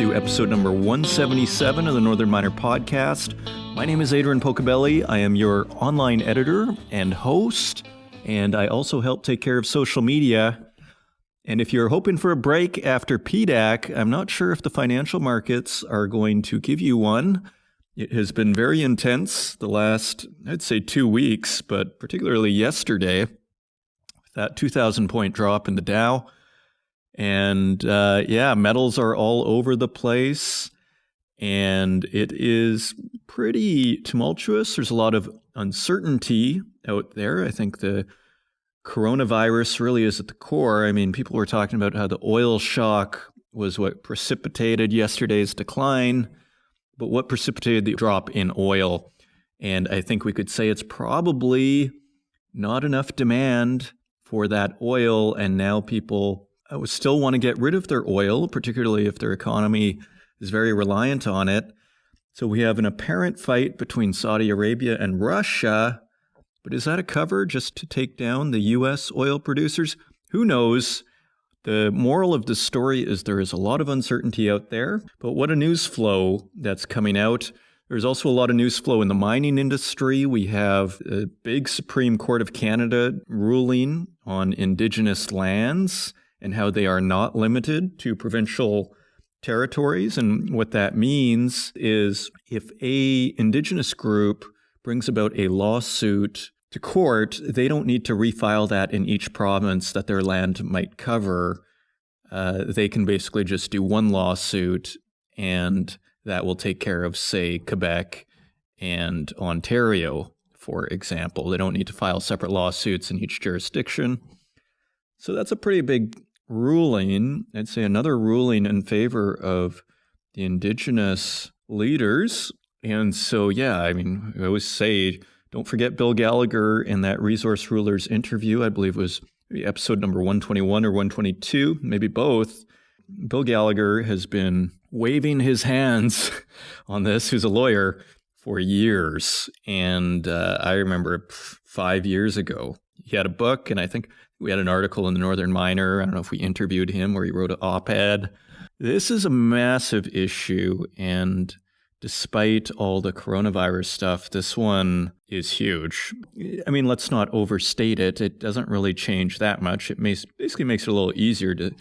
to episode number 177 of the Northern Miner Podcast. My name is Adrian Pocobelli. I am your online editor and host, and I also help take care of social media. And if you're hoping for a break after PDAC, I'm not sure if the financial markets are going to give you one. It has been very intense the last, I'd say, 2 weeks, but particularly yesterday, with that 2,000-point drop in the Dow. And metals are all over the place, and it is pretty tumultuous. There's a lot of uncertainty out there. I think the coronavirus really is at the core. I mean, people were talking about how the oil shock was what precipitated yesterday's decline, but what precipitated the drop in oil? And I think we could say it's probably not enough demand for that oil, and now people would still want to get rid of their oil, particularly if their economy is very reliant on it. So we have an apparent fight between Saudi Arabia and Russia, but is that a cover just to take down the U.S. oil producers? Who knows? The moral of the story is there is a lot of uncertainty out there, but what a news flow that's coming out. There's also a lot of news flow in the mining industry. We have a big Supreme Court of Canada ruling on Indigenous lands and how they are not limited to provincial territories. And what that means is if a Indigenous group brings about a lawsuit to court, they don't need to refile that in each province that their land might cover. They can basically just do one lawsuit, and that will take care of, say, Quebec and Ontario, for example. They don't need to file separate lawsuits in each jurisdiction. So that's a pretty big ruling. I'd say another ruling in favor of the Indigenous leaders. And so, I always say, don't forget Bill Gallagher in that Resource Rulers interview. I believe it was maybe episode number 121 or 122, maybe both. Bill Gallagher has been waving his hands on this, who's a lawyer, for years. And I remember 5 years ago, he had a book, and I think we had an article in the Northern Miner. I don't know if we interviewed him where he wrote an op-ed. This is a massive issue, and despite all the coronavirus stuff, this one is huge. I mean, let's not overstate it. It doesn't really change that much. It basically makes it a little easier to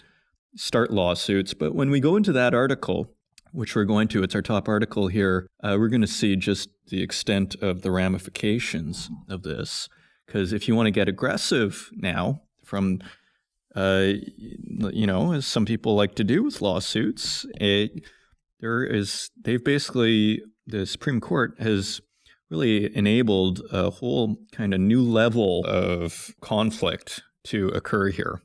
start lawsuits. But when we go into that article, which we're going to, it's our top article here, we're going to see just the extent of the ramifications of this. Because if you want to get aggressive now from, as some people like to do with lawsuits, the Supreme Court has really enabled a whole kind of new level of conflict to occur here.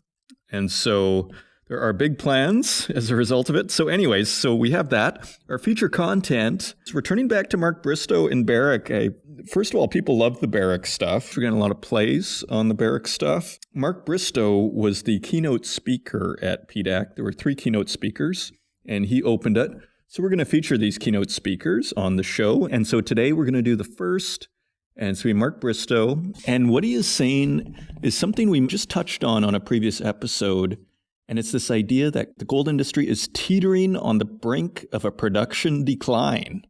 And so there are big plans as a result of it. So anyways, we have that. Our feature content is returning back to Mark Bristow in Barrick. First of all, people love the Barrick stuff. We're getting a lot of plays on the Barrick stuff. Mark Bristow was the keynote speaker at PDAC. There were 3 keynote speakers, and he opened it. So we're going to feature these keynote speakers on the show. And so today we're going to do the first, and it's going to be Mark Bristow. And what he is saying is something we just touched on a previous episode. And it's this idea that the gold industry is teetering on the brink of a production decline.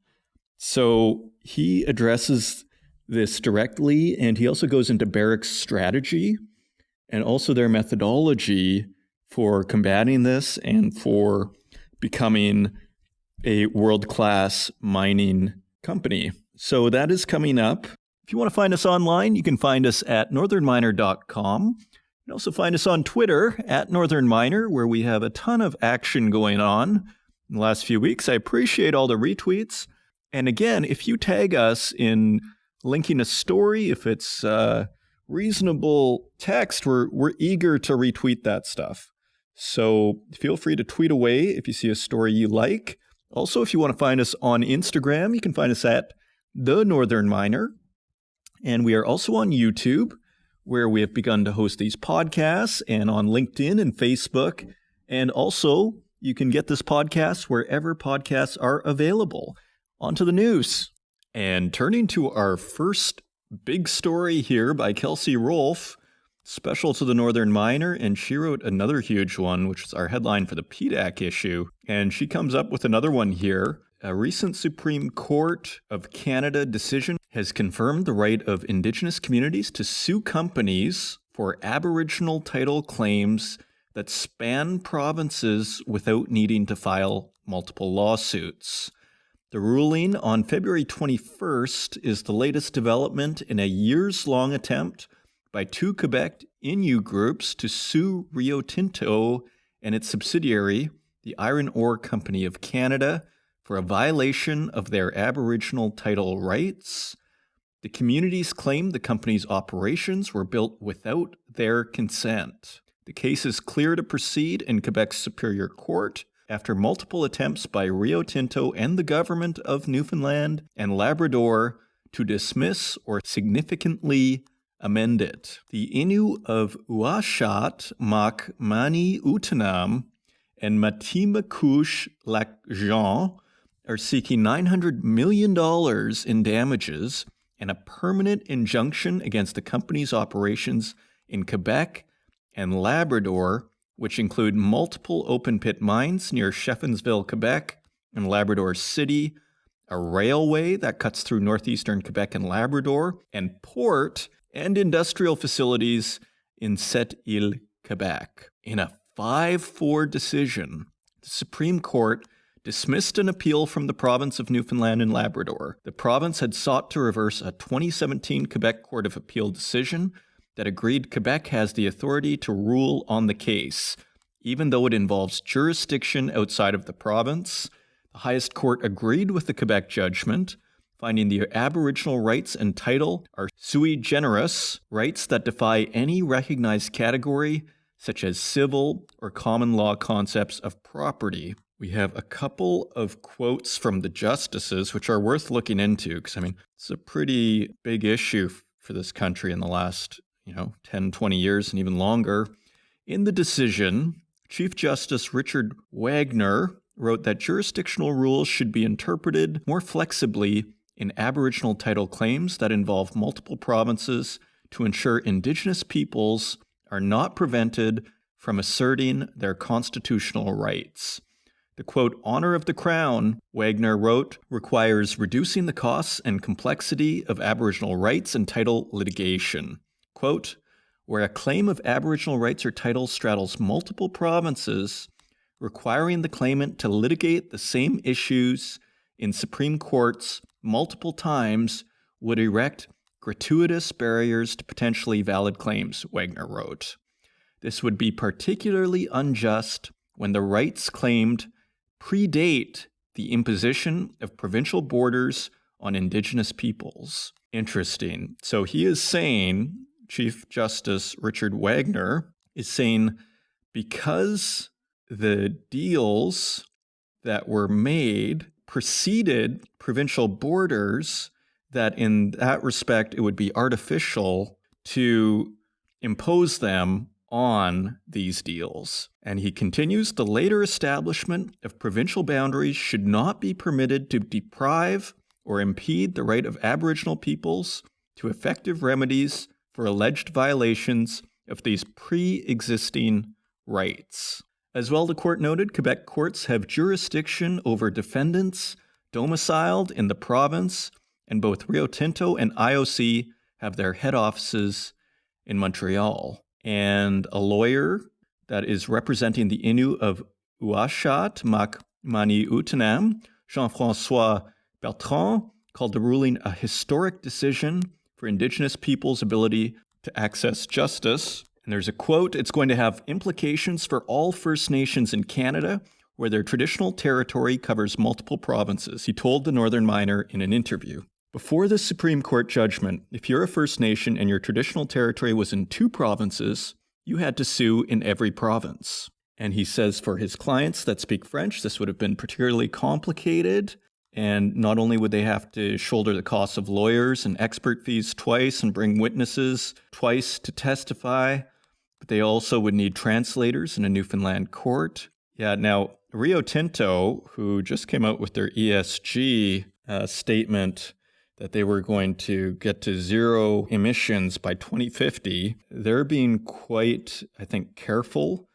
So he addresses this directly, and he also goes into Barrick's strategy and also their methodology for combating this and for becoming a world-class mining company. So that is coming up. If you want to find us online, you can find us at northernminer.com. You can also find us on Twitter at Northern Miner, where we have a ton of action going on in the last few weeks. I appreciate all the retweets. And again, if you tag us in linking a story, if it's reasonable text, we're eager to retweet that stuff. So feel free to tweet away if you see a story you like. Also, if you want to find us on Instagram, you can find us at The Northern Miner. And we are also on YouTube, where we have begun to host these podcasts, and on LinkedIn and Facebook. And also, you can get this podcast wherever podcasts are available. On to the news. And turning to our first big story here by Kelsey Rolfe. special to the Northern Miner, and she wrote another huge one, which is our headline for the PDAC issue. And she comes up with another one here. A recent Supreme Court of Canada decision has confirmed the right of Indigenous communities to sue companies for Aboriginal title claims that span provinces without needing to file multiple lawsuits. The ruling on February 21st is the latest development in a years-long attempt by two Quebec Innu groups to sue Rio Tinto and its subsidiary, the Iron Ore Company of Canada, for a violation of their Aboriginal title rights. The communities claim the company's operations were built without their consent. The case is clear to proceed in Quebec's Superior Court after multiple attempts by Rio Tinto and the government of Newfoundland and Labrador to dismiss or significantly amend it. The Innu of Uashat, Mani Utanam, and Matimakush Lac Jean are seeking $900 million in damages and a permanent injunction against the company's operations in Quebec and Labrador, which include multiple open-pit mines near Sheffensville, Quebec, and Labrador City, a railway that cuts through northeastern Quebec and Labrador, and port and industrial facilities in Sept-Îles, Quebec. In a 5-4 decision, the Supreme Court dismissed an appeal from the province of Newfoundland and Labrador. The province had sought to reverse a 2017 Quebec Court of Appeal decision that agreed Quebec has the authority to rule on the case, even though it involves jurisdiction outside of the province. The highest court agreed with the Quebec judgment, finding the Aboriginal rights and title are sui generis, rights that defy any recognized category, such as civil or common law concepts of property. We have a couple of quotes from the justices, which are worth looking into, because, it's a pretty big issue for this country in the last 10, 20 years and even longer. In the decision, Chief Justice Richard Wagner wrote that jurisdictional rules should be interpreted more flexibly in Aboriginal title claims that involve multiple provinces to ensure Indigenous peoples are not prevented from asserting their constitutional rights. The quote, honor of the Crown, Wagner wrote, requires reducing the costs and complexity of Aboriginal rights and title litigation. Quote, where a claim of Aboriginal rights or title straddles multiple provinces, requiring the claimant to litigate the same issues in Supreme Courts multiple times would erect gratuitous barriers to potentially valid claims, Wagner wrote. This would be particularly unjust when the rights claimed predate the imposition of provincial borders on Indigenous peoples. Interesting. So he is saying, Chief Justice Richard Wagner is saying, because the deals that were made preceded provincial borders, that in that respect it would be artificial to impose them on these deals. And he continues, the later establishment of provincial boundaries should not be permitted to deprive or impede the right of Aboriginal peoples to effective remedies for alleged violations of these pre-existing rights. As well, the court noted, Quebec courts have jurisdiction over defendants domiciled in the province, and both Rio Tinto and IOC have their head offices in Montreal. And a lawyer that is representing the Innu of Uashat, Mani Utanam, Jean-François Bertrand, called the ruling a historic decision for Indigenous people's ability to access justice. And there's a quote, it's going to have implications for all First Nations in Canada, where their traditional territory covers multiple provinces, he told the Northern Miner in an interview. Before the Supreme Court judgment, if you're a First Nation and your traditional territory was in 2 provinces, you had to sue in every province. And he says for his clients that speak French, this would have been particularly complicated. And not only would they have to shoulder the costs of lawyers and expert fees twice and bring witnesses twice to testify, but they also would need translators in a Newfoundland court. Yeah, now Rio Tinto, who just came out with their ESG statement, that they were going to get to zero emissions by 2050, they're being quite, I think, careful.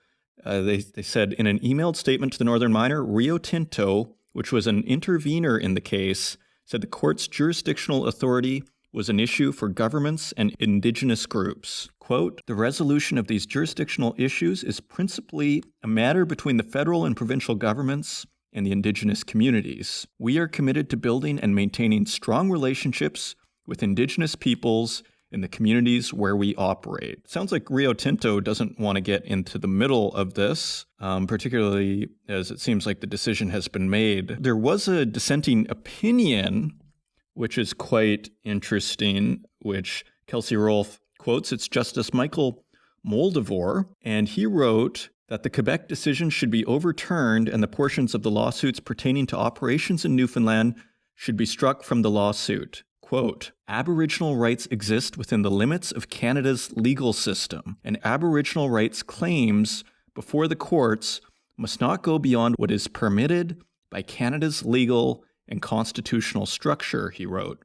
They said in an emailed statement to the Northern Miner, Rio Tinto, which was an intervener in the case, said the court's jurisdictional authority was an issue for governments and indigenous groups. Quote, the resolution of these jurisdictional issues is principally a matter between the federal and provincial governments and the indigenous communities. We are committed to building and maintaining strong relationships with indigenous peoples in the communities where we operate. Sounds like Rio Tinto doesn't want to get into the middle of this, particularly as it seems like the decision has been made. There was a dissenting opinion, which is quite interesting, which Kelsey Rolfe quotes. It's Justice Michael Moldavore, and he wrote that the Quebec decision should be overturned and the portions of the lawsuits pertaining to operations in Newfoundland should be struck from the lawsuit. Quote, Aboriginal rights exist within the limits of Canada's legal system, and Aboriginal rights claims before the courts must not go beyond what is permitted by Canada's legal and constitutional structure, he wrote,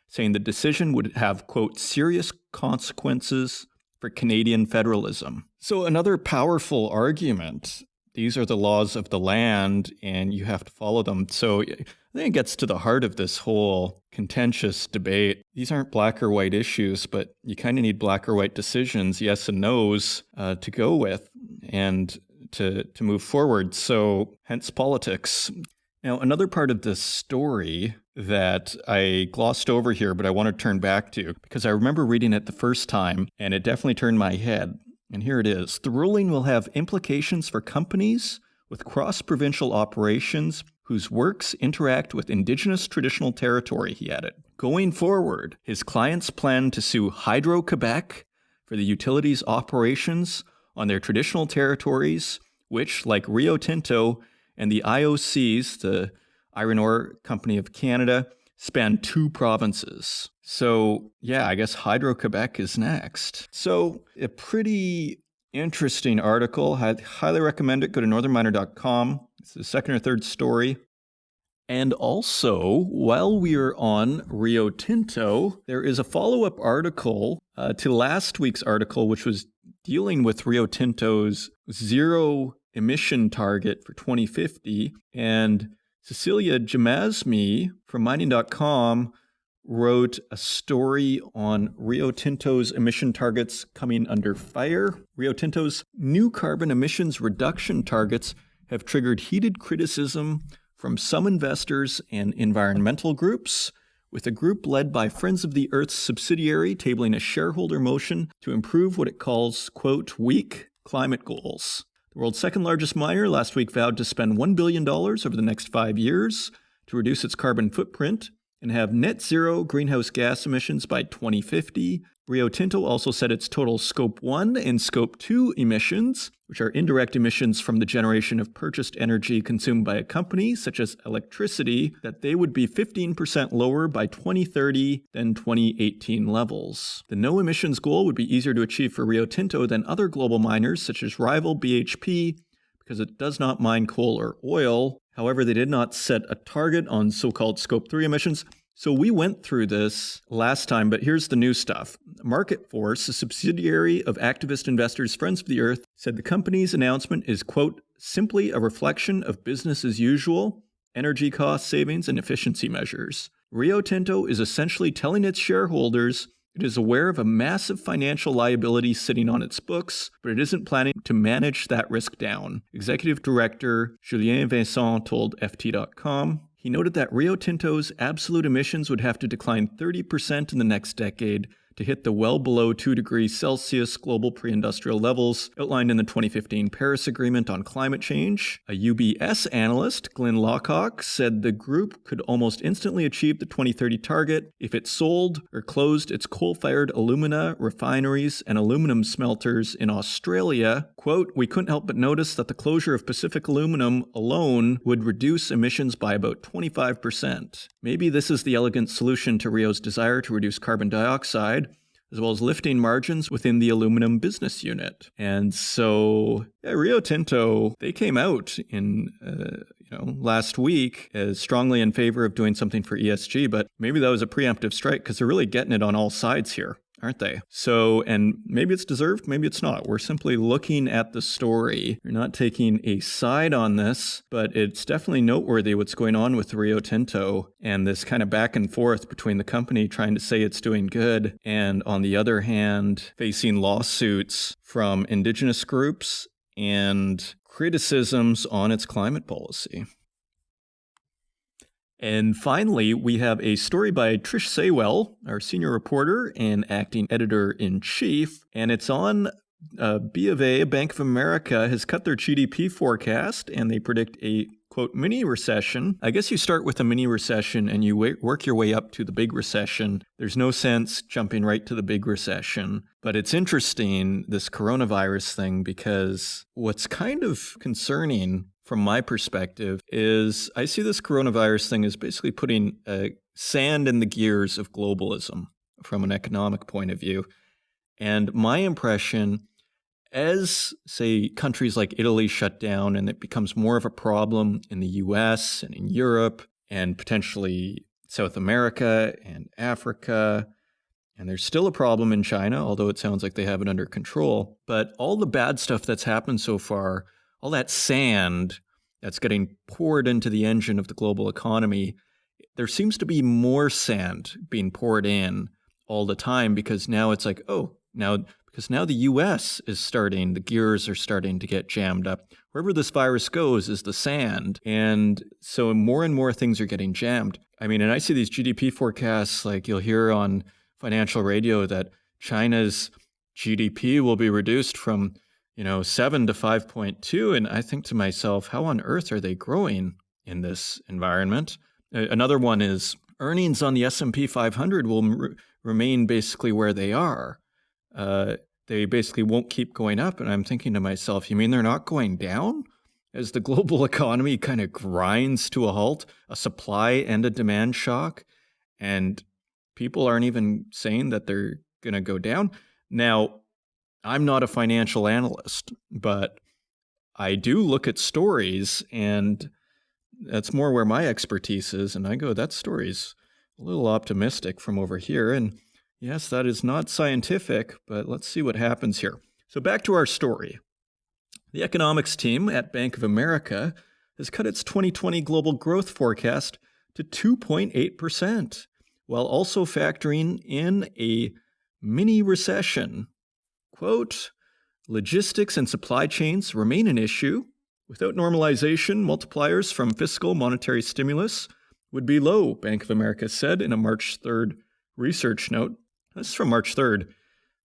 saying the decision would have, quote, serious consequences for Canadian federalism. So another powerful argument, these are the laws of the land and you have to follow them. So I think it gets to the heart of this whole contentious debate. These aren't black or white issues, but you kind of need black or white decisions, yes and no's, to go with and to move forward. So hence politics. Now, another part of this story that I glossed over here, but I want to turn back to, because I remember reading it the first time, and it definitely turned my head. And here it is. The ruling will have implications for companies with cross-provincial operations whose works interact with Indigenous traditional territory, he added. Going forward, his clients plan to sue Hydro-Quebec for the utilities operations on their traditional territories, which, like Rio Tinto, and the IOCs, the Iron Ore Company of Canada, span 2 provinces. So, yeah, I guess Hydro-Quebec is next. So, a pretty interesting article. I highly recommend it. Go to northernminer.com. It's the second or third story. And also, while we are on Rio Tinto, there is a follow-up article to last week's article, which was dealing with Rio Tinto's zero emission target for 2050, and Cecilia Jamasmi from mining.com wrote a story on Rio Tinto's emission targets coming under fire. Rio Tinto's new carbon emissions reduction targets have triggered heated criticism from some investors and environmental groups, with a group led by Friends of the Earth's subsidiary tabling a shareholder motion to improve what it calls, quote, weak climate goals. The world's second largest miner last week vowed to spend $1 billion over the next 5 years to reduce its carbon footprint and have net zero greenhouse gas emissions by 2050. Rio Tinto also said its total Scope 1 and Scope 2 emissions, which are indirect emissions from the generation of purchased energy consumed by a company, such as electricity, that they would be 15% lower by 2030 than 2018 levels. The no emissions goal would be easier to achieve for Rio Tinto than other global miners, such as rival BHP, because it does not mine coal or oil. However, they did not set a target on so-called Scope 3 emissions. So we went through this last time, but here's the new stuff. Market Force, a subsidiary of activist investors Friends of the Earth, said the company's announcement is, quote, simply a reflection of business as usual, energy cost savings, and efficiency measures. Rio Tinto is essentially telling its shareholders it is aware of a massive financial liability sitting on its books, but it isn't planning to manage that risk down. Executive Director Julien Vincent told FT.com. He noted that Rio Tinto's absolute emissions would have to decline 30% in the next decade to hit the well below 2 degrees Celsius global pre-industrial levels outlined in the 2015 Paris Agreement on Climate Change. A UBS analyst, Glenn Lockock, said the group could almost instantly achieve the 2030 target if it sold or closed its coal-fired alumina refineries and aluminum smelters in Australia. Quote, we couldn't help but notice that the closure of Pacific Aluminum alone would reduce emissions by about 25%. Maybe this is the elegant solution to Rio's desire to reduce carbon dioxide, as well as lifting margins within the aluminum business unit. And so Rio Tinto, they came out in last week as strongly in favor of doing something for ESG, but maybe that was a preemptive strike because they're really getting it on all sides here, aren't they? So, and maybe it's deserved, maybe it's not. We're simply looking at the story. You're not taking a side on this, but it's definitely noteworthy what's going on with Rio Tinto and this kind of back and forth between the company trying to say it's doing good and on the other hand, facing lawsuits from indigenous groups and criticisms on its climate policy. And finally, we have a story by Trish Saywell, our senior reporter and acting editor-in-chief, and it's on B of A, Bank of America, has cut their GDP forecast, and they predict a, quote, mini recession. I guess you start with a mini recession and you work your way up to the big recession. There's no sense jumping right to the big recession. But it's interesting, this coronavirus thing, because what's kind of concerning from my perspective is I see this coronavirus thing as basically putting sand in the gears of globalism from an economic point of view. And my impression, as, say, countries like Italy shut down and it becomes more of a problem in the US and in Europe and potentially South America and Africa, and there's still a problem in China, although it sounds like they have it under control. But all the bad stuff that's happened so far, all that sand that's getting poured into the engine of the global economy, there seems to be more sand being poured in all the time because now it's like, because now the U.S. is starting, the gears are starting to get jammed up. Wherever this virus goes is the sand. And so more and more things are getting jammed. I mean, and I see these GDP forecasts, like you'll hear on financial radio that China's GDP will be reduced from 7 to 5.2. And I think to myself, how on earth are they growing in this environment? Another one is earnings on the S&P 500 will remain basically where they are. They basically won't keep going up. And I'm thinking to myself, you mean they're not going down? As the global economy kind of grinds to a halt, a supply and a demand shock, and people aren't even saying that they're going to go down. Now, I'm not a financial analyst, but I do look at stories, and that's more where my expertise is. And I go, that story's a little optimistic from over here. And yes, that is not scientific, but let's see what happens here. So back to our story. The economics team at Bank of America has cut its 2020 global growth forecast to 2.8%, while also factoring in a mini recession. Quote, logistics and supply chains remain an issue. Without normalization, multipliers from fiscal monetary stimulus would be low, Bank of America said in a March 3rd research note. This is from March 3rd,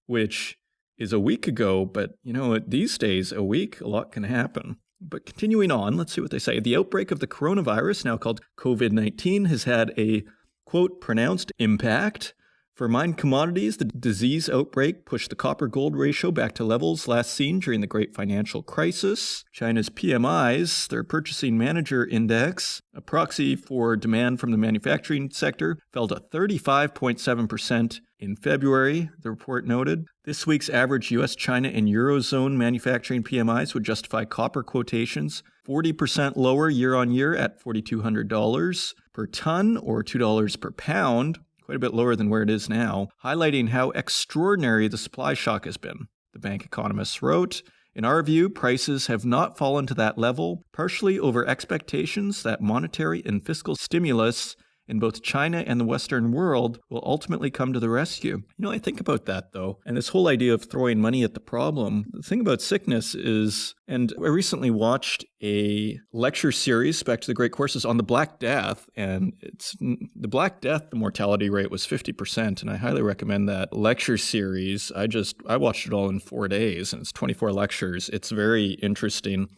which is a week ago, but these days, a lot can happen. But continuing on, let's see what they say. The outbreak of the coronavirus, now called COVID-19, has had a, quote, pronounced impact. For mined commodities, the disease outbreak pushed the copper-gold ratio back to levels last seen during the Great Financial Crisis. China's PMIs, their Purchasing Manager Index, a proxy for demand from the manufacturing sector, fell to 35.7% in February, the report noted. This week's average U.S., China, and Eurozone manufacturing PMIs would justify copper quotations 40% lower year-on-year at $4,200 per ton or $2 per pound. Quite a bit lower than where it is now, highlighting how extraordinary the supply shock has been. The bank economists wrote, in our view, prices have not fallen to that level, partially over expectations that monetary and fiscal stimulus in both China and the Western world will ultimately come to the rescue. I think about that, though, and this whole idea of throwing money at the problem. The thing about sickness is, and I recently watched a lecture series, back to the great courses, on the Black Death, and the Black Death, the mortality rate was 50%, and I highly recommend that lecture series. I watched it all in 4 days, and it's 24 lectures. It's very interesting,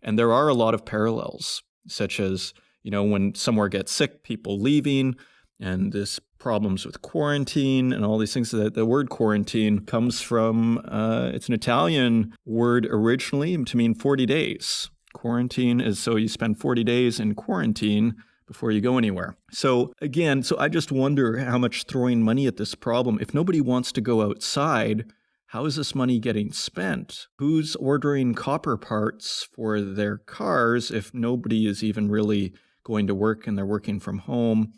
and there are a lot of parallels, such as when somewhere gets sick, people leaving, and this problems with quarantine and all these things. The word quarantine comes from, it's an Italian word originally to mean 40 days. Quarantine is so you spend 40 days in quarantine, before you go anywhere. So again, I just wonder how much throwing money at this problem. If nobody wants to go outside, how is this money getting spent? Who's ordering copper parts for their cars if nobody is even really going to work and they're working from home?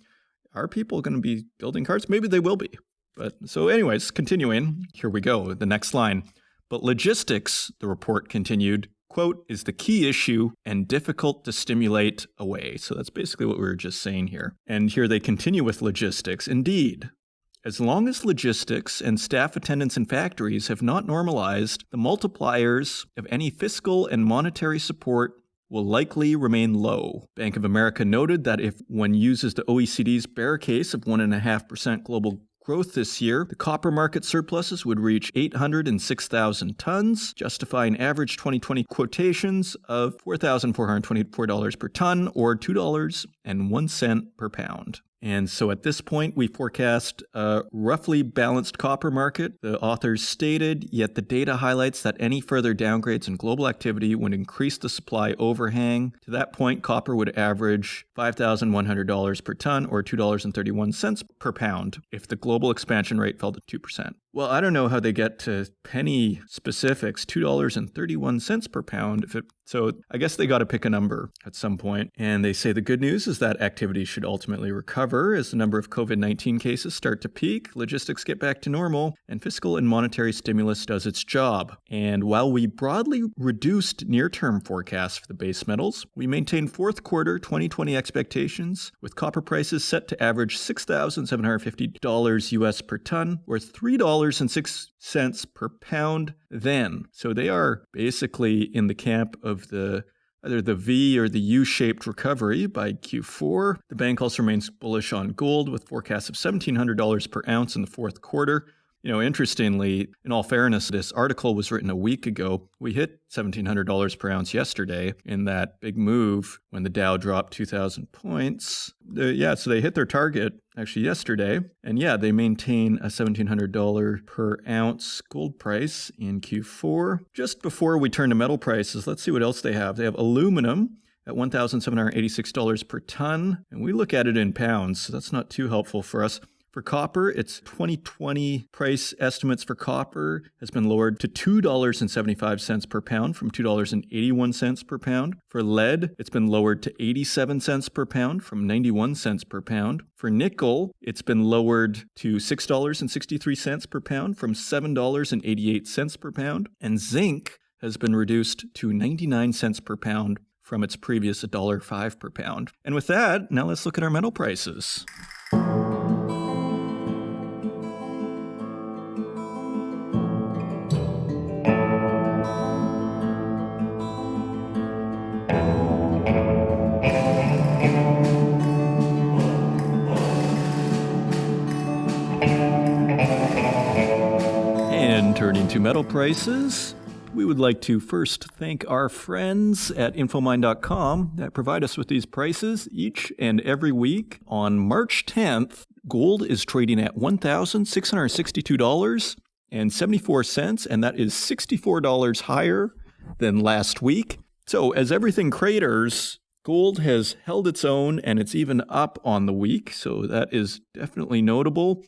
Are people going to be building cars? Maybe they will be. But so anyways, continuing, here we go, the next line. But logistics, the report continued, quote, is the key issue and difficult to stimulate away. So that's basically what we were just saying here. And here they continue with logistics. Indeed, as long as logistics and staff attendance in factories have not normalized, the multipliers of any fiscal and monetary support will likely remain low. Bank of America noted that if one uses the OECD's bear case of 1.5% global growth this year, the copper market surpluses would reach 806,000 tons, justifying average 2020 quotations of $4,424 per ton or $2.01 per pound. And so at this point, we forecast a roughly balanced copper market, the authors stated, yet the data highlights that any further downgrades in global activity would increase the supply overhang. To that point, copper would average $5,100 per ton or $2.31 per pound if the global expansion rate fell to 2%. Well, I don't know how they get to penny specifics, $2.31 per pound. So I guess they got to pick a number at some point. And they say the good news is that activity should ultimately recover as the number of COVID-19 cases start to peak, logistics get back to normal, and fiscal and monetary stimulus does its job. And while we broadly reduced near-term forecasts for the base metals, we maintained fourth quarter 2020 expectations, with copper prices set to average $6,750 US per ton, or $3.06 per pound then. So they are basically in the camp of either the V or the U-shaped recovery by Q4. The bank also remains bullish on gold with forecasts of $1,700 per ounce in the fourth quarter. You know, interestingly, in all fairness, this article was written a week ago. We hit $1,700 per ounce yesterday in that big move when the Dow dropped 2,000 points. So they hit their target actually yesterday. And they maintain a $1,700 per ounce gold price in Q4. Just before we turn to metal prices, let's see what else they have. They have aluminum at $1,786 per ton. And we look at it in pounds, so that's not too helpful for us. For copper, its 2020 price estimates for copper has been lowered to $2.75 per pound from $2.81 per pound. For lead, it's been lowered to 87 cents per pound from 91 cents per pound. For nickel, it's been lowered to $6.63 per pound from $7.88 per pound. And zinc has been reduced to 99 cents per pound from its previous $1.05 per pound. And with that, now let's look at our metal prices. Turning to metal prices, we would like to first thank our friends at infomine.com that provide us with these prices each and every week. On March 10th, gold is trading at $1,662.74, and that is $64 higher than last week. So as everything craters, gold has held its own, and it's even up on the week, so that is definitely notable.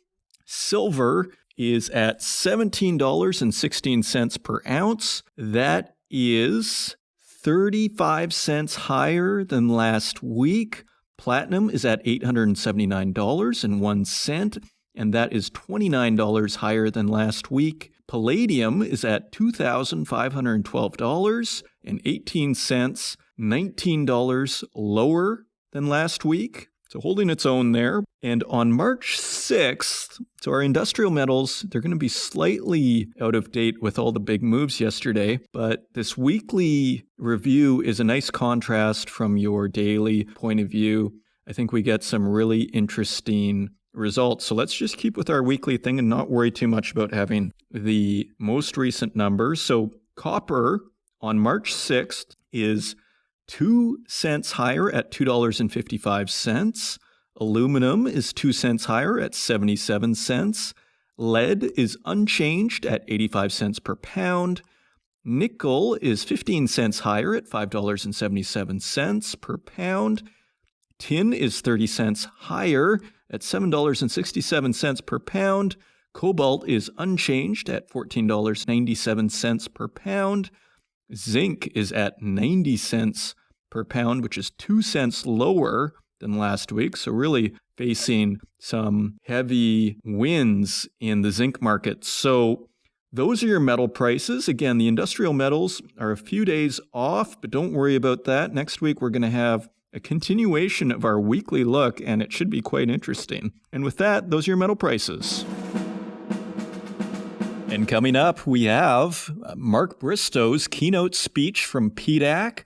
Silver is at $17.16 per ounce. That is 35 cents higher than last week. Platinum is at $879.01, and that is $29 higher than last week. Palladium is at $2,512.18, $19 lower than last week. So holding its own there. And on March 6th, so our industrial metals, they're going to be slightly out of date with all the big moves yesterday, but this weekly review is a nice contrast from your daily point of view. I think we get some really interesting results. So let's just keep with our weekly thing and not worry too much about having the most recent numbers. So copper on March 6th is 2 cents higher at $2.55. Aluminum is 2 cents higher at 77 cents. Lead is unchanged at 85 cents per pound. Nickel is 15 cents higher at $5.77 per pound. Tin is 30 cents higher at $7.67 per pound. Cobalt is unchanged at $14.97 per pound. Zinc is at 90 cents per pound, which is 2 cents lower than last week. So really facing some heavy winds in the zinc market. So those are your metal prices. Again, the industrial metals are a few days off, but don't worry about that. Next week, we're going to have a continuation of our weekly look, and it should be quite interesting. And with that, those are your metal prices. And coming up, we have Mark Bristow's keynote speech from PDAC.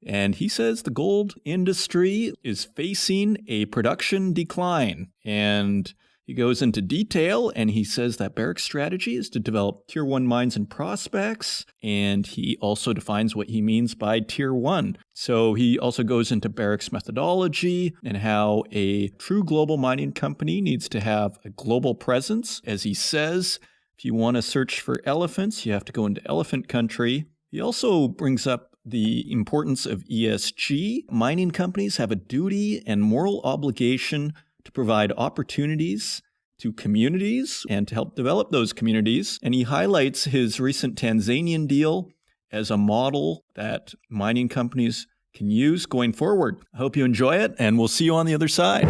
And he says the gold industry is facing a production decline. And he goes into detail, and he says that Barrick's strategy is to develop Tier 1 mines and prospects, and he also defines what he means by Tier 1. So he also goes into Barrick's methodology and how a true global mining company needs to have a global presence. As he says, if you want to search for elephants, you have to go into elephant country. He also brings up the importance of ESG. Mining companies have a duty and moral obligation to provide opportunities to communities and to help develop those communities. And he highlights his recent Tanzanian deal as a model that mining companies can use going forward. I hope you enjoy it, and we'll see you on the other side.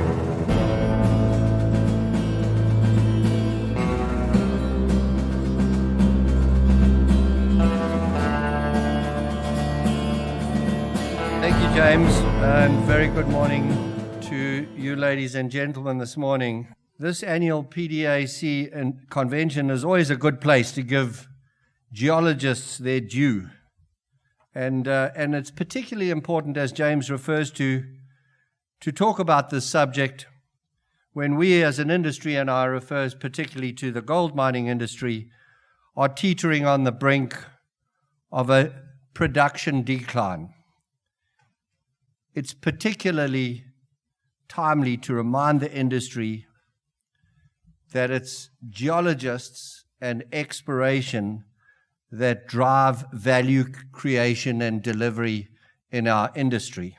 Thank you, James, and very good morning to you ladies and gentlemen this morning. This annual PDAC convention is always a good place to give geologists their due. And it's particularly important, as James refers to talk about this subject when we as an industry, and I refers particularly to the gold mining industry, are teetering on the brink of a production decline. It's particularly timely to remind the industry that it's geologists and exploration that drive value creation and delivery in our industry.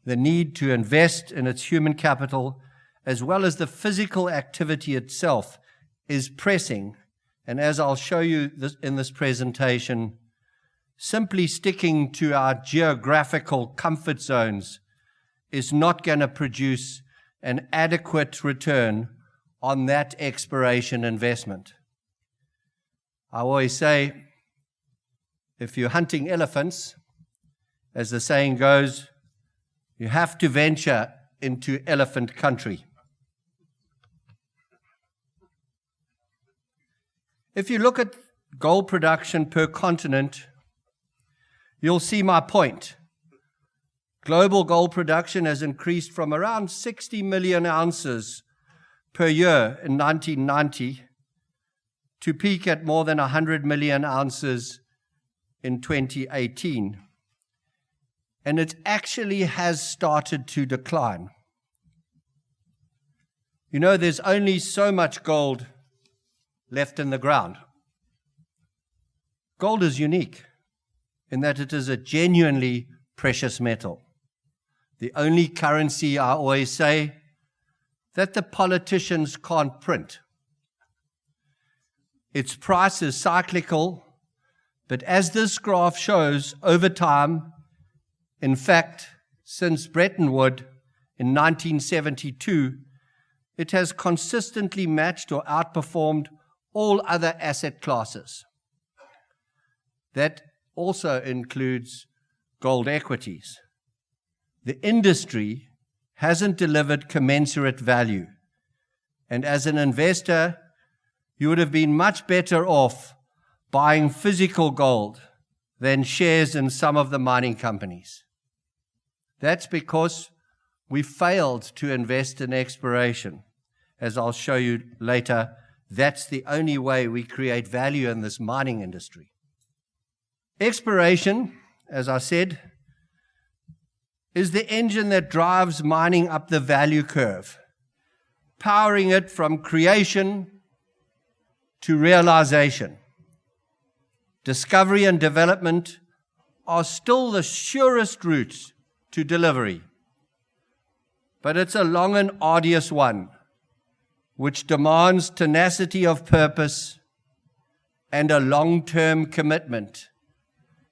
The need to invest in its human capital, as well as the physical activity itself, is pressing. And as I'll show you in this presentation, simply sticking to our geographical comfort zones is not going to produce an adequate return on that exploration investment. I always say, if you're hunting elephants, as the saying goes, you have to venture into elephant country. If you look at gold production per continent, you'll see my point. Global gold production has increased from around 60 million ounces per year in 1990 to peak at more than 100 million ounces in 2018. And it actually has started to decline. You know, there's only so much gold left in the ground. Gold is unique in that it is a genuinely precious metal. The only currency, I always say, that the politicians can't print. Its price is cyclical, but as this graph shows, over time, in fact, since Bretton Woods in 1972, it has consistently matched or outperformed all other asset classes. That also includes gold equities. The industry hasn't delivered commensurate value. And as an investor, you would have been much better off buying physical gold than shares in some of the mining companies. That's because we failed to invest in exploration. As I'll show you later, that's the only way we create value in this mining industry. Exploration, as I said, is the engine that drives mining up the value curve, powering it from creation to realization. Discovery and development are still the surest routes to delivery. But it's a long and arduous one, which demands tenacity of purpose and a long-term commitment.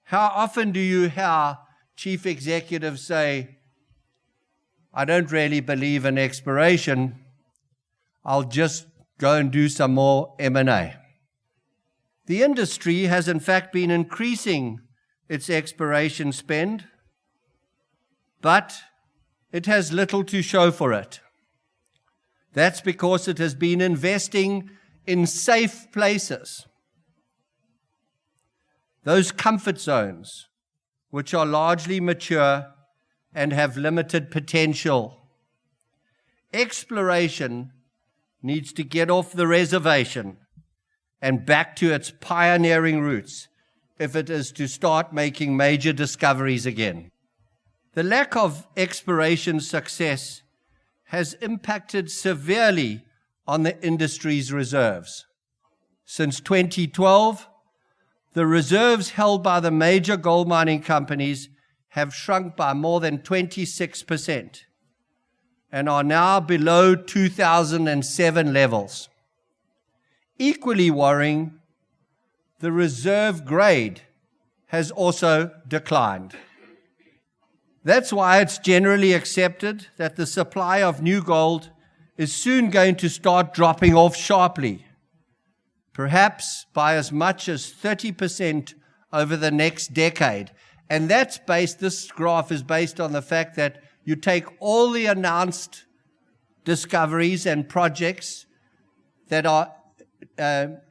How often do you hear chief executives say, I don't really believe in exploration, I'll just go and do some more M&A. The industry has in fact been increasing its exploration spend, but it has little to show for it. That's because it has been investing in safe places, those comfort zones, which are largely mature and have limited potential. Exploration needs to get off the reservation and back to its pioneering roots if it is to start making major discoveries again. The lack of exploration success has impacted severely on the industry's reserves. Since 2012, the reserves held by the major gold mining companies have shrunk by more than 26% and are now below 2007 levels. Equally worrying, the reserve grade has also declined. That's why it's generally accepted that the supply of new gold is soon going to start dropping off sharply, perhaps by as much as 30% over the next decade. And this graph is based on the fact that you take all the announced discoveries and projects that are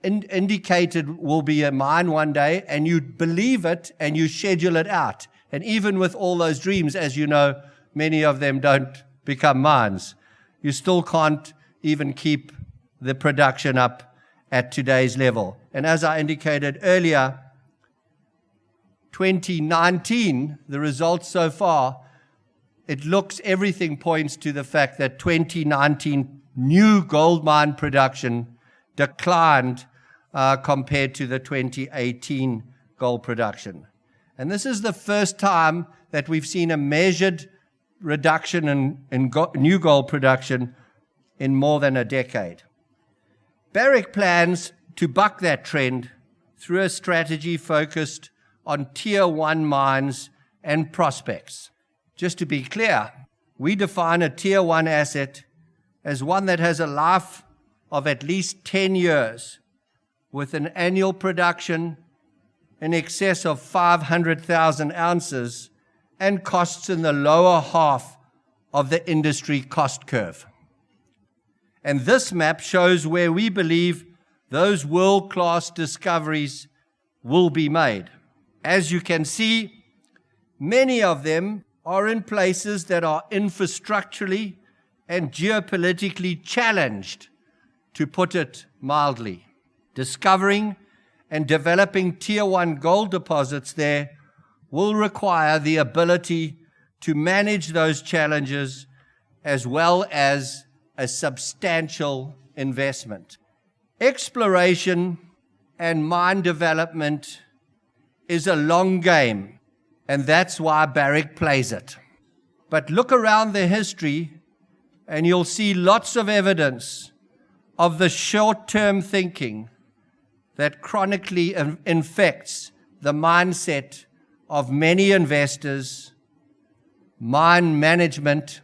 indicated will be a mine one day, and you believe it and you schedule it out. And even with all those dreams, as you know, many of them don't become mines. You still can't even keep the production up at today's level. And as I indicated earlier, 2019, the results so far, everything points to the fact that 2019 new gold mine production declined compared to the 2018 gold production. And this is the first time that we've seen a measured reduction in new gold production in more than a decade. Barrick plans to buck that trend through a strategy focused on Tier 1 mines and prospects. Just to be clear, we define a Tier 1 asset as one that has a life of at least 10 years with an annual production in excess of 500,000 ounces and costs in the lower half of the industry cost curve. And this map shows where we believe those world-class discoveries will be made. As you can see, many of them are in places that are infrastructurally and geopolitically challenged, to put it mildly. Discovering and developing Tier 1 gold deposits there will require the ability to manage those challenges as well as a substantial investment. Exploration and mine development is a long game, and that's why Barrick plays it. But look around the history and you'll see lots of evidence of the short-term thinking that chronically infects the mindset of many investors, mine management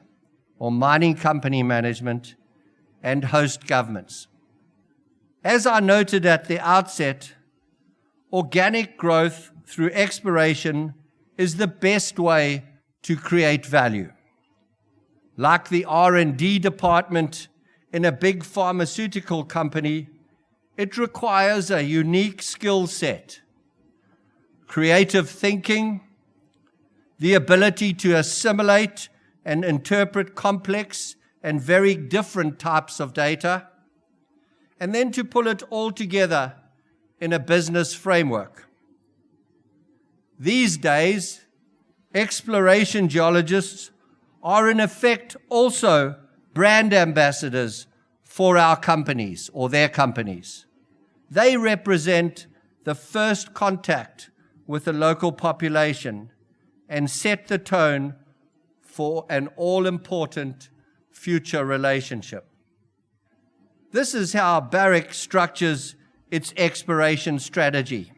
or mining company management, and host governments. As I noted at the outset, organic growth through exploration is the best way to create value. Like the R&D department in a big pharmaceutical company, it requires a unique skill set, creative thinking, the ability to assimilate and interpret complex and very different types of data, and then to pull it all together in a business framework. These days, exploration geologists are in effect also brand ambassadors for our companies or their companies. They represent the first contact with the local population and set the tone for an all-important future relationship. This is how Barrick structures its exploration strategy.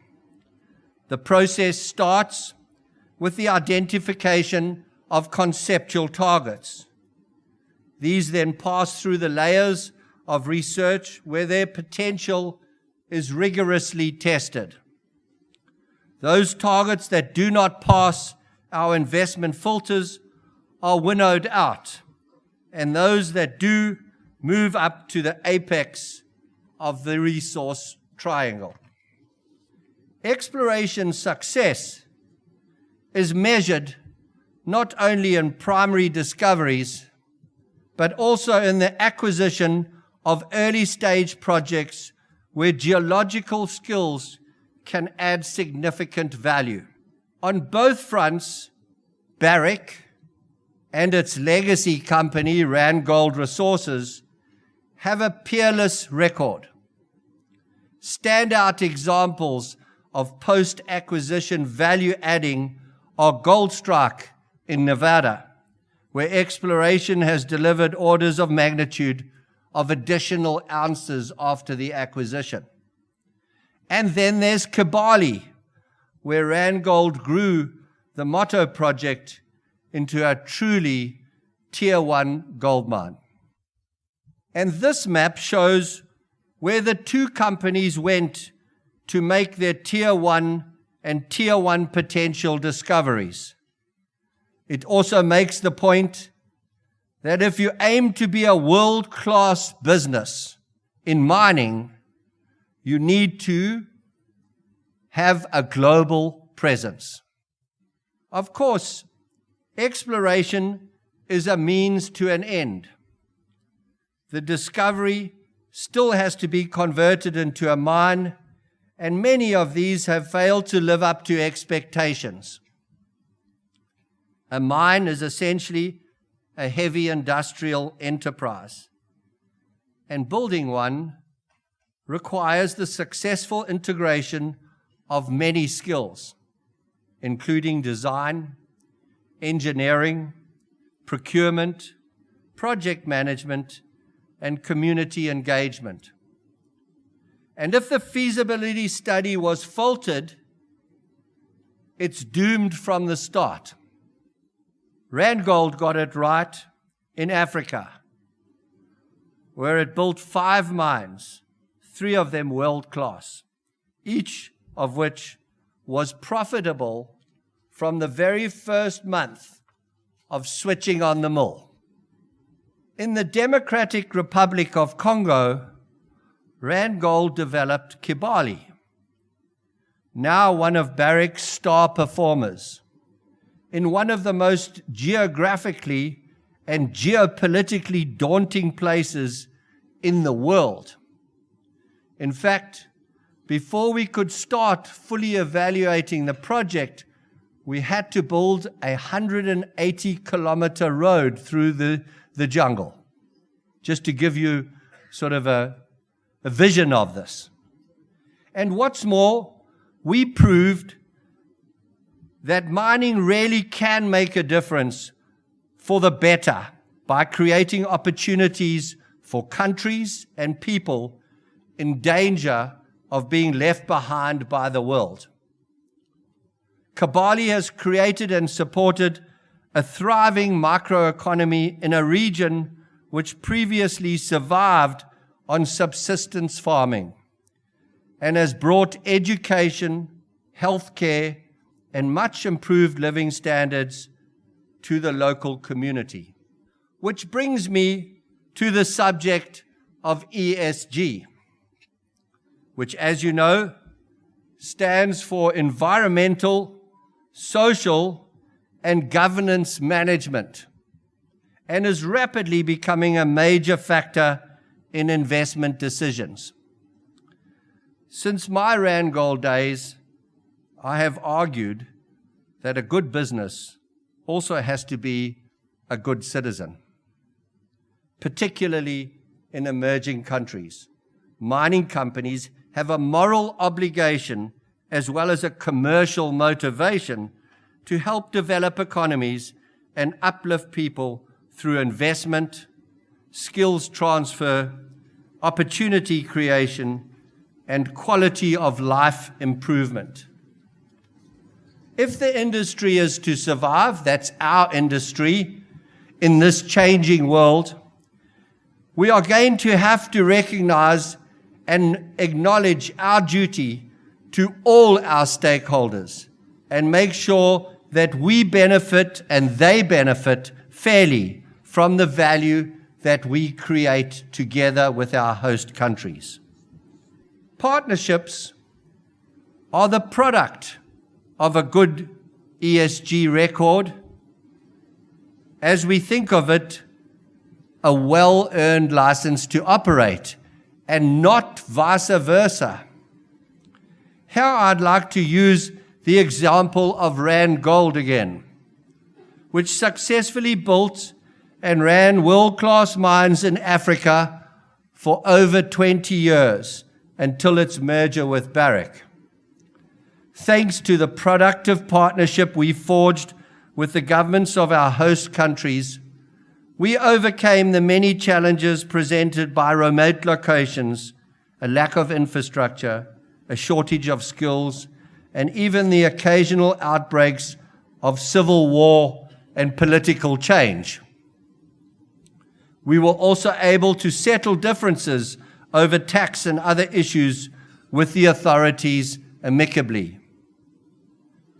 The process starts with the identification of conceptual targets. These then pass through the layers of research where their potential is rigorously tested. Those targets that do not pass our investment filters are winnowed out, and those that do move up to the apex of the resource triangle. Exploration success is measured not only in primary discoveries, but also in the acquisition of early-stage projects where geological skills can add significant value. On both fronts, Barrick and its legacy company, Randgold Resources, have a peerless record. Standout examples of post-acquisition value-adding are Goldstrike in Nevada, where exploration has delivered orders of magnitude of additional ounces after the acquisition. And then there's Kibali, where Randgold grew the Motto project into a truly Tier 1 gold mine. And this map shows where the two companies went to make their Tier 1 and Tier 1 potential discoveries. It also makes the point that if you aim to be a world-class business in mining, you need to have a global presence. Of course, exploration is a means to an end. The discovery still has to be converted into a mine, and many of these have failed to live up to expectations. A mine is essentially a heavy industrial enterprise, and building one requires the successful integration of many skills, including design, engineering, procurement, project management, and community engagement. And if the feasibility study was faulted, it's doomed from the start. Randgold got it right in Africa, where it built 5 mines, 3 of them world-class, each of which was profitable from the very first month of switching on the mill. In the Democratic Republic of Congo, Randgold developed Kibali, now one of Barrick's star performers, in one of the most geographically and geopolitically daunting places in the world. In fact, before we could start fully evaluating the project, we had to build a 180-kilometer road through the jungle, just to give you sort of a vision of this. And what's more, we proved that mining really can make a difference for the better by creating opportunities for countries and people in danger of being left behind by the world. Kibali has created and supported a thriving microeconomy in a region which previously survived on subsistence farming, and has brought education, healthcare, and much improved living standards to the local community. Which brings me to the subject of ESG, which, as you know, stands for environmental, social, and governance management, and is rapidly becoming a major factor in investment decisions. Since my Randgold days, I have argued that a good business also has to be a good citizen, particularly in emerging countries. Mining companies have a moral obligation as well as a commercial motivation to help develop economies and uplift people through investment, skills transfer, opportunity creation, and quality of life improvement. If the industry is to survive, that's our industry, in this changing world, we are going to have to recognize and acknowledge our duty to all our stakeholders and make sure that we benefit and they benefit fairly from the value that we create together with our host countries. Partnerships are the product of a good ESG record. As we think of it, a well-earned license to operate, and not vice versa. Here I'd like to use the example of Rand Gold again, which successfully built and ran world-class mines in Africa for over 20 years until its merger with Barrick. Thanks to the productive partnership we forged with the governments of our host countries, we overcame the many challenges presented by remote locations, a lack of infrastructure, a shortage of skills, and even the occasional outbreaks of civil war and political change. We were also able to settle differences over tax and other issues with the authorities amicably.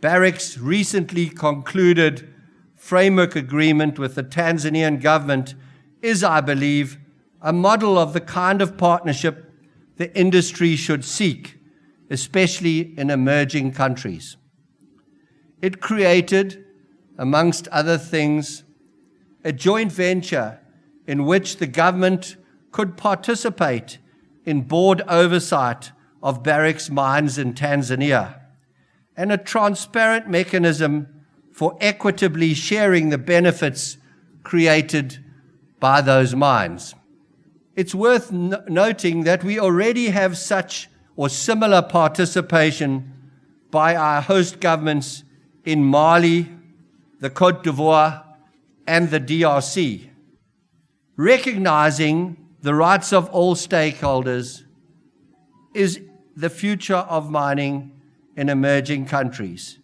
Barrick's recently concluded framework agreement with the Tanzanian government is, I believe, a model of the kind of partnership the industry should seek, especially in emerging countries. It created, amongst other things, a joint venture in which the government could participate in board oversight of Barrick's mines in Tanzania, and a transparent mechanism for equitably sharing the benefits created by those mines. It's worth noting that we already have such or similar participation by our host governments in Mali, the Côte d'Ivoire, and the DRC. Recognizing the rights of all stakeholders is the future of mining in emerging countries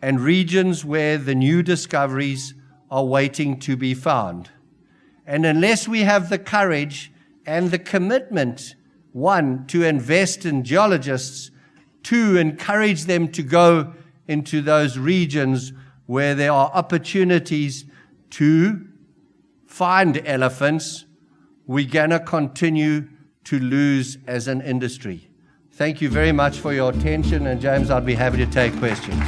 and regions where the new discoveries are waiting to be found. And unless we have the courage and the commitment, one, to invest in geologists, two, encourage them to go into those regions where there are opportunities to find elephants, we're going to continue to lose as an industry. Thank you very much for your attention, and James, I'd be happy to take questions.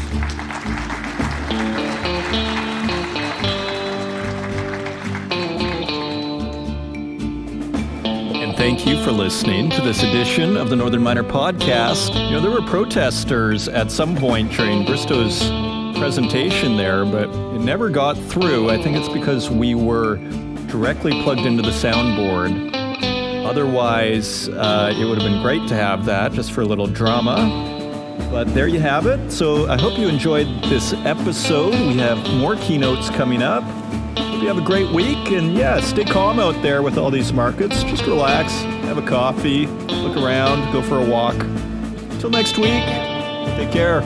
Thank you for listening to this edition of the Northern Miner Podcast. You know, there were protesters at some point during Bristow's presentation there, but it never got through. I think it's because we were directly plugged into the soundboard. Otherwise, it would have been great to have that just for a little drama. But there you have it. So I hope you enjoyed this episode. We have more keynotes coming up. You have a great week, and yeah, stay calm out there with all these markets. Just relax, have a coffee, look around, go for a walk. Until next week, take care.